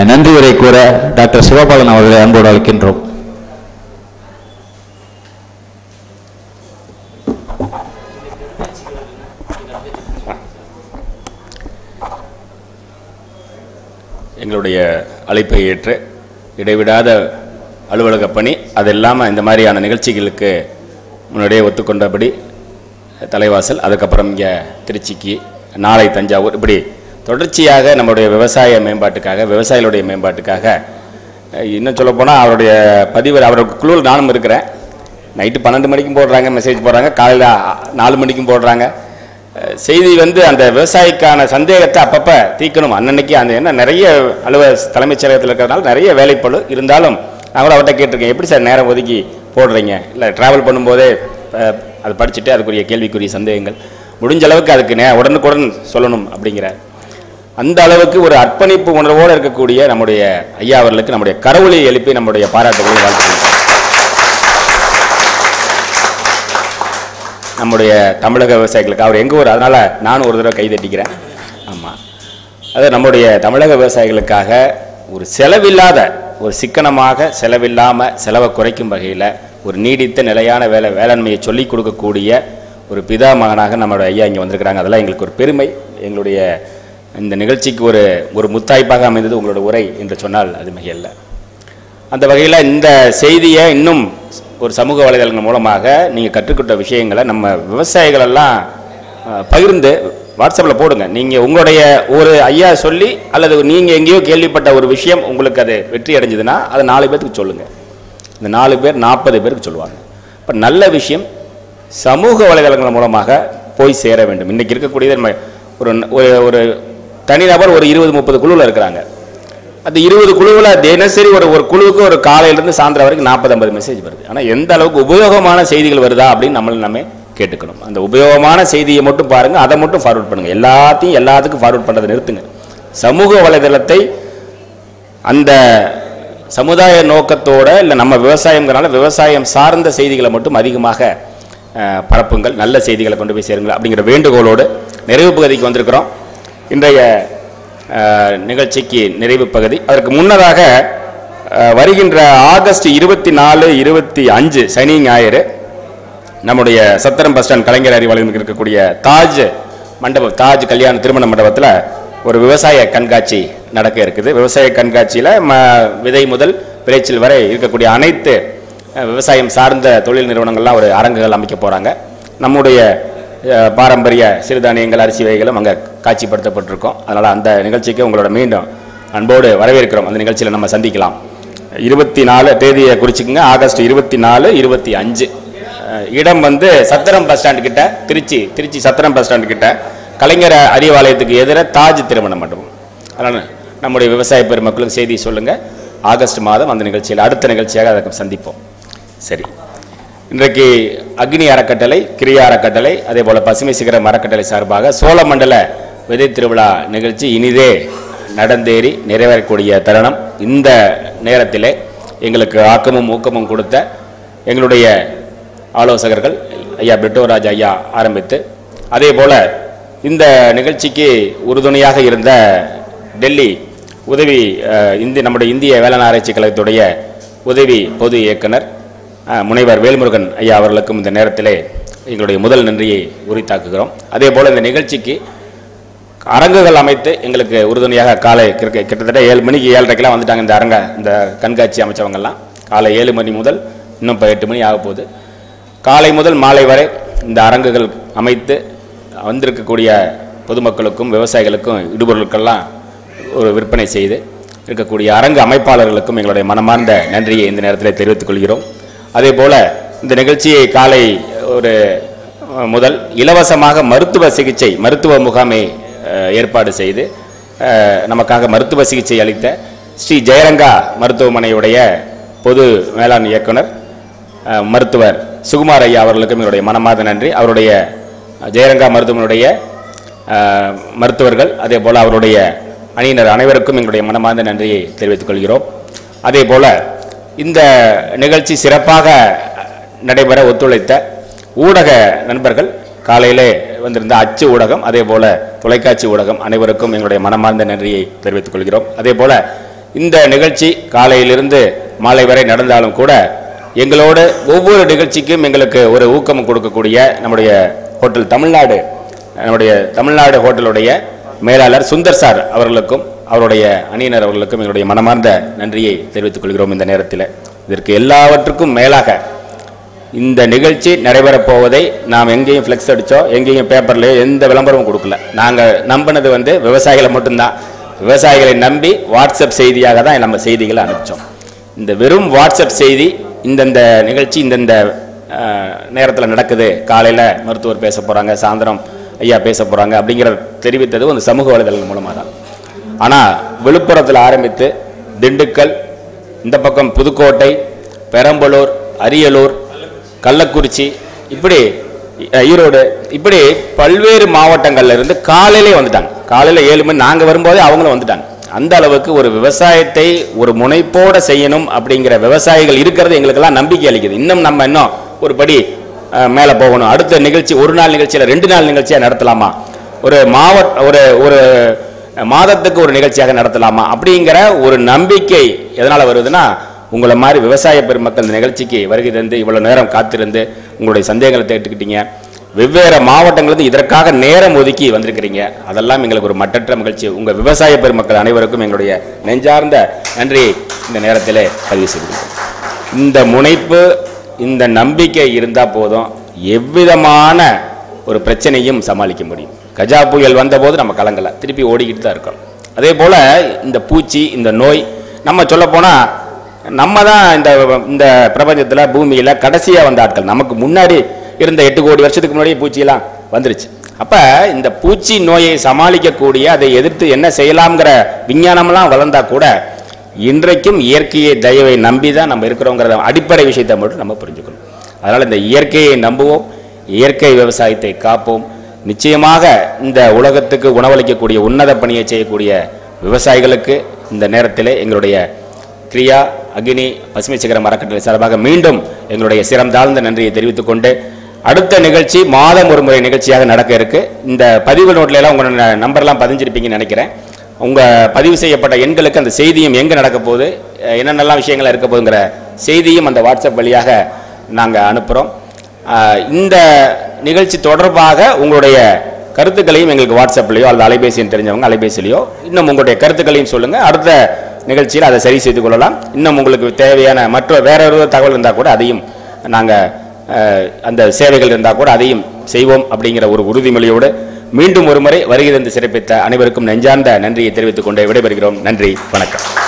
நன்றி உரை கூற டாக்டர் சிவபாலன் அவர்களை அன்போடு அழைக்கின்றோம். எங்களுடைய அழைப்பை ஏற்று இடைவிடாத அலுவலக பணி அது இல்லாமல் இந்த மாதிரியான நிகழ்ச்சிகளுக்கு முன்னாடியே ஒத்துக்கொண்டபடி தலைவாசல், அதுக்கப்புறம் இங்கே திருச்சிக்கு, நாளை தஞ்சாவூர், இப்படி தொடர்ச்சியாக நம்முடைய விவசாய மேம்பாட்டுக்காக, விவசாயிகளுடைய மேம்பாட்டுக்காக, இன்னும் சொல்லப்போனால் அவருடைய பதிவு, அவருடைய குழுவில் நானும் இருக்கிறேன். நைட்டு 12 மணிக்கும் போடுறாங்க, மெசேஜ் போடுறாங்க, காலையில் 4 மணிக்கும் போடுறாங்க. செய்தி அந்த விவசாயிக்கான சந்தேகத்தை அப்பப்போ தீக்கணும். அன்னன்னைக்கு அந்த என்ன நிறைய தலைமைச் செயலகத்தில் இருக்கிறதுனால நிறைய வேலைப்பளு இருந்தாலும் நான் கூட அவர்கிட்ட கேட்டிருக்கேன், எப்படி சார் நேரம் ஒதுக்கி போடுறீங்க? இல்லை ட்ராவல் பண்ணும்போதே அதை படிச்சுட்டு அதுக்குரிய கேள்விக்குரிய சந்தேகங்கள் முடிஞ்ச அளவுக்கு அதுக்கு உடனுக்குடன் சொல்லணும் அப்படிங்கிற அந்த அளவுக்கு ஒரு அர்ப்பணிப்பு உணர்வோடு இருக்கக்கூடிய நம்முடைய ஐயா அவர்களுக்கு நம்முடைய கரவொலி எழுப்பி நம்முடைய பாராட்டுகளை வாழ்த்துக்கிறோம். நம்முடைய தமிழக விவசாயிகளுக்கு அவர் எங்கள் ஊர், அதனால் நானும் ஒரு தடவை கைதட்டிக்கிறேன். ஆமாம், அது நம்முடைய தமிழக விவசாயிகளுக்காக ஒரு செலவில்லாத, ஒரு சிக்கனமாக செலவில்லாமல் செலவை குறைக்கும் வகையில் ஒரு நீடித்த நிலையான வேளாண்மையை சொல்லிக் கொடுக்கக்கூடிய ஒரு பிதா மகனாக நம்மளுடைய ஐயா இங்கே வந்திருக்கிறாங்க. அதெல்லாம் எங்களுக்கு ஒரு பெருமை. எங்களுடைய இந்த நிகழ்ச்சிக்கு ஒரு முத்தாய்ப்பாக அமைந்தது உங்களோட உரை என்று சொன்னால் அது மிகையல்ல. அந்த வகையில் இந்த செய்தியை இன்னும் ஒரு சமூக வலைதளங்கள் மூலமாக நீங்கள் கற்றுக்கொண்ட விஷயங்களை நம்ம விவசாயிகளெல்லாம் பகிர்ந்து வாட்ஸ்அப்பில் போடுங்க. நீங்கள் உங்களுடைய ஒரு ஐயா சொல்லி அல்லது நீங்கள் எங்கேயோ கேள்விப்பட்ட ஒரு விஷயம் உங்களுக்கு அது வெற்றி அடைஞ்சதுன்னா அதை 4 பேருக்கு சொல்லுங்கள். இந்த 4 பேர் 40 பேருக்கு சொல்லுவாங்க. இப்போ நல்ல விஷயம் சமூக வலைதளங்கள் மூலமாக போய் சேர வேண்டும். இன்றைக்கி இருக்கக்கூடியது நம்ம ஒரு தனிநபர் ஒரு 20-30 குழுவில் இருக்கிறாங்க. அந்த 20 குழுவில் தினசரி ஒரு குழுவுக்கு ஒரு காலையிலேருந்து சாயந்தரம் வரைக்கும் 40-50 மெசேஜ் வருது. ஆனால் எந்த அளவுக்கு உபயோகமான செய்திகள் வருதா அப்படின்னு நம்ம கேட்டுக்கணும். அந்த உபயோகமான செய்தியை மட்டும் பாருங்கள், அதை மட்டும் ஃபார்வர்ட் பண்ணுங்கள். எல்லாத்துக்கும் ஃபார்வர்ட் பண்ணுறதை நிறுத்துங்க. சமூக வலைதளத்தை அந்த சமுதாய நோக்கத்தோடு இல்லை நம்ம விவசாயங்கிறனால விவசாயம் சார்ந்த செய்திகளை மட்டும் அதிகமாக பரப்புங்கள், நல்ல செய்திகளை கொண்டு போய் சேருங்கள் அப்படிங்கிற வேண்டுகோளோடு நிறைவு பகுதிக்கு வந்திருக்கிறோம். இன்றைய நிகழ்ச்சிக்கு நிறைவு பகுதி. அதற்கு முன்னதாக வருகின்ற ஆகஸ்ட் 24, 25 சனி ஞாயிறு நம்முடைய சத்திரம் பஸ் ஸ்டாண்ட் கலைஞர் அறிவாலயம் இருக்கக்கூடிய தாஜ் மண்டபம், தாஜ் கல்யாண திருமண மண்டபத்தில் ஒரு விவசாய கண்காட்சி நடக்க இருக்குது. விவசாய கண்காட்சியில் விதை முதல் விளைச்சல் வரை இருக்கக்கூடிய அனைத்து விவசாயம் சார்ந்த தொழில் நிறுவனங்கள்லாம் ஒரு அரங்குகள் அமைக்க போகிறாங்க. நம்முடைய பாரம்பரிய சிறுதானியங்கள், அரிசி வகைகளும் அங்கே காட்சிப்படுத்தப்பட்டிருக்கோம். அதனால் அந்த நிகழ்ச்சிக்கு உங்களோட மீண்டும் அன்போடு வரவேற்கிறோம். அந்த நிகழ்ச்சியில் நம்ம சந்திக்கலாம். 24 தேதியை குறிச்சிக்கங்க. ஆகஸ்ட் 24, 25. இடம் சத்திரம் பஸ் ஸ்டாண்டு கிட்ட, திருச்சி சத்திரம் பஸ் ஸ்டாண்டு கிட்ட கலைஞர் அறிவாலயத்துக்கு எதிர தாஜ் திருமண மண்டபம். அதனால் நம்முடைய விவசாய பெருமக்களுக்கு செய்தி சொல்லுங்கள். ஆகஸ்ட் மாதம் அந்த நிகழ்ச்சியில் அடுத்த நிகழ்ச்சியாக அதை சந்திப்போம். சரி, இன்றைக்கு அக்னி அறக்கட்டளை, கிரியா அறக்கட்டளை, அதே போல் பசுமை சிகரம் அறக்கட்டளை சார்பாக சோழமண்டல விதை திருவிழா நிகழ்ச்சி இனிதே நடந்தேறி நிறைவேறக்கூடிய தருணம். இந்த நேரத்திலே எங்களுக்கு ஆக்கமும் ஊக்கமும் கொடுத்த எங்களுடைய ஆலோசகர்கள் ஐயா பிரிட்டோராஜ் ஐயா ஆரம்பித்து, அதே போல் இந்த நிகழ்ச்சிக்கு உறுதுணையாக இருந்த டெல்லி உதவி நம்முடைய இந்திய வேளாண் ஆராய்ச்சி கழகத்துடைய உதவி பொது இயக்குனர் முனைவர் வேல்முருகன் ஐயா அவர்களுக்கும் இந்த நேரத்திலே எங்களுடைய முதல் நன்றியை உரித்தாக்குகிறோம். அதே போல் இந்த நிகழ்ச்சிக்கு அரங்குகள் அமைத்து எங்களுக்கு உறுதுணையாக காலை கிட்டத்தட்ட 7 மணிக்கு 7:30 வந்துட்டாங்க. இந்த கண்காட்சி அமைச்சவங்கெல்லாம் காலை 7 மணி முதல் இன்னும் இப்போ 8 மணி ஆக போகுது. காலை முதல் மாலை வரை இந்த அரங்குகள் அமைத்து வந்திருக்கக்கூடிய பொதுமக்களுக்கும் விவசாயிகளுக்கும் இடுபொருட்கள்லாம் ஒரு விற்பனை செய்து இருக்கக்கூடிய அரங்கு அமைப்பாளர்களுக்கும் எங்களுடைய மனமார்ந்த நன்றியை இந்த நேரத்தில் தெரிவித்துக் கொள்கிறோம். அதே போல் இந்த நிகழ்ச்சியை காலை முதல் இலவசமாக மருத்துவ முகாமை ஏற்பாடு செய்து நமக்காக மருத்துவ சிகிச்சை அளித்த ஸ்ரீ ஜெயரங்கா மருத்துவமனையுடைய பொது மேலாண் இயக்குனர் மருத்துவர் சுகுமார் ஐயா அவர்களுக்கும் எங்களுடைய மனமார்ந்த நன்றி. அவருடைய ஜெயரங்கா மருத்துவமனையுடைய மருத்துவர்கள், அதே போல் அவருடைய அணியினர் அனைவருக்கும் எங்களுடைய மனமார்ந்த நன்றியை தெரிவித்துக் கொள்கிறோம். அதே போல் இந்த நிகழ்ச்சி சிறப்பாக நடைபெற ஒத்துழைத்த ஊடக நண்பர்கள், காலையிலே வந்திருந்த அச்சு ஊடகம், அதே போல் தொலைக்காட்சி ஊடகம் அனைவருக்கும் எங்களுடைய மனமார்ந்த நன்றியை தெரிவித்துக் கொள்கிறோம். அதே போல் இந்த நிகழ்ச்சி காலையிலிருந்து மாலை வரை நடந்தாலும் கூட எங்களோடு ஒவ்வொரு நிகழ்ச்சிக்கும் எங்களுக்கு ஒரு ஊக்கம் கொடுக்கக்கூடிய நம்முடைய ஹோட்டல் தமிழ்நாடு, நம்முடைய தமிழ்நாடு ஹோட்டலுடைய மேலாளர் சுந்தர் சார் அவர்களுக்கும் அவருடைய அணியினர் அவர்களுக்கும் எங்களுடைய மனமார்ந்த நன்றியை தெரிவித்துக் கொள்கிறோம். இந்த நேரத்தில் இதற்கு எல்லாவற்றுக்கும் மேலாக இந்த நிகழ்ச்சி நடைபெறப் போவதை நாம் எங்கேயும் ஃப்ளெக்ஸ் அடித்தோ எங்கேயும் பேப்பர்லையோ எந்த விளம்பரமும் கொடுக்கல. நாங்கள் நம்பினது விவசாயிகளை மட்டும்தான். விவசாயிகளை நம்பி வாட்ஸ்அப் செய்தியாக தான் நம்ம செய்திகளை அனுப்பிச்சோம். இந்த வெறும் வாட்ஸ்அப் செய்தி இந்தந்த நிகழ்ச்சி இந்தந்த நேரத்தில் நடக்குது, காலையில் மருத்துவர் பேச போகிறாங்க, சாயந்தரம் ஐயா பேச போகிறாங்க அப்படிங்கிற தெரிவித்தது அந்த சமூக வலைதளங்கள் மூலமாக தான். ஆனால் விழுப்புரத்தில் ஆரம்பித்து திண்டுக்கல், இந்த பக்கம் புதுக்கோட்டை, பெரம்பலூர், அரியலூர், கள்ளக்குறிச்சி, இப்படி ஈரோடு, இப்படி பல்வேறு மாவட்டங்கள்ல இருந்து காலையிலே வந்துட்டாங்க. காலையில் 7 மணி நாங்கள் வரும்போதே அவங்களும் வந்துட்டாங்க. அந்த அளவுக்கு ஒரு விவசாயத்தை ஒரு முனைப்போட செய்யணும் அப்படிங்கிற விவசாயிகள் இருக்கிறது எங்களுக்கெல்லாம் நம்பிக்கை அளிக்குது. இன்னும் ஒரு படி மேலே போகணும். அடுத்த நிகழ்ச்சி ஒரு நாள் நிகழ்ச்சியில் 2 நாள் நிகழ்ச்சியாக நடத்தலாமா, ஒரு ஒரு மாதத்துக்கு ஒரு நிகழ்ச்சியாக நடத்தலாமா அப்படிங்கிற ஒரு நம்பிக்கை எதனால் வருதுன்னா, உங்களை மாதிரி விவசாய பெருமக்கள் இந்த நிகழ்ச்சிக்கு வருகை தந்து இவ்வளோ நேரம் காத்திருந்து உங்களுடைய சந்தேகங்களை கேட்டுக்கிட்டீங்க. வெவ்வேறு மாவட்டங்களிலிருந்து இதற்காக நேரம் ஒதுக்கி வந்திருக்கிறீங்க. அதெல்லாம் எங்களுக்கு ஒரு மட்டற்ற மகிழ்ச்சி. உங்கள் விவசாய பெருமக்கள் அனைவருக்கும் எங்களுடைய நெஞ்சார்ந்த நன்றியை இந்த நேரத்தில் பதிவு செய்கிறோம். இந்த முனைப்பு, இந்த நம்பிக்கை இருந்தால் போதும், எவ்விதமான ஒரு பிரச்சனையும் சமாளிக்க முடியும். கஜா புயல் வந்தபோது நம்ம கலங்கலை, திருப்பி ஓடிக்கிட்டு தான் இருக்கோம். அதே போல் இந்த பூச்சி, இந்த நோய், நம்ம சொல்லப்போனால் நம்ம தான் இந்த பிரபஞ்சத்தில் பூமியில் கடைசியாக வந்த ஆட்கள். நமக்கு முன்னாடி இருந்த 8 கோடி வருஷத்துக்கு முன்னாடியே பூச்சியெல்லாம் வந்துருச்சு. அப்போ இந்த பூச்சி நோயை சமாளிக்கக்கூடிய, அதை எதிர்த்து என்ன செய்யலாம்ங்கிற விஞ்ஞானம்லாம் வளர்ந்தா கூட இன்றைக்கும் இயற்கையை தயவை நம்பி தான் நம்ம இருக்கிறோங்கிற அடிப்படை விஷயத்தை மட்டும் நம்ம புரிஞ்சுக்கணும். அதனால் இந்த இயற்கையை நம்புவோம், இயற்கை விவசாயத்தை காப்போம். நிச்சயமாக இந்த உலகத்துக்கு உணவளிக்கக்கூடிய உன்னத பணியை செய்யக்கூடிய விவசாயிகளுக்கு இந்த நேரத்தில் எங்களுடைய கிரியா அக்னி பசுமை சிகரம் அறக்கட்டளை சார்பாக மீண்டும் எங்களுடைய சிரம் தாழ்ந்த நன்றியை தெரிவித்துக் கொண்டு, அடுத்த நிகழ்ச்சி மாதம் ஒரு முறை நிகழ்ச்சியாக நடக்க இருக்கு. இந்த பதிவு நோட்ல எல்லாம் உங்களோட நம்பர்லாம் பதிஞ்சிருப்பீங்கன்னு நினைக்கிறேன். உங்கள் பதிவு செய்யப்பட்ட எண்களுக்கு அந்த செய்தியும் எங்கே நடக்க போகுது, என்னென்னலாம் விஷயங்கள் இருக்க போகுங்கிற செய்தியும் அந்த வாட்ஸ்அப் வழியாக நாங்கள் அனுப்புகிறோம். இந்த நிகழ்ச்சி தொடர்பாக உங்களுடைய கருத்துக்களையும் எங்களுக்கு வாட்ஸ்அப்லையோ அல்லது அலைபேசின்னு தெரிஞ்சவங்க அலைபேசிலையோ இன்னும் உங்களுடைய கருத்துக்களையும் சொல்லுங்கள். அடுத்த நிகழ்ச்சியில் அதை சரி செய்து கொள்ளலாம். இன்னும் உங்களுக்கு தேவையான வேற ஒரு தகவல் இருந்தால் கூட அதையும் நாங்கள் அந்த சேவைகள் இருந்தால் கூட அதையும் செய்வோம் அப்படிங்கிற ஒரு உறுதிமொழியோடு மீண்டும் ஒரு முறை வருகை தந்து சிறப்பித்த அனைவருக்கும் நெஞ்சார்ந்த நன்றியை தெரிவித்துக் கொண்டு விடைபெறுகிறோம். நன்றி, வணக்கம்.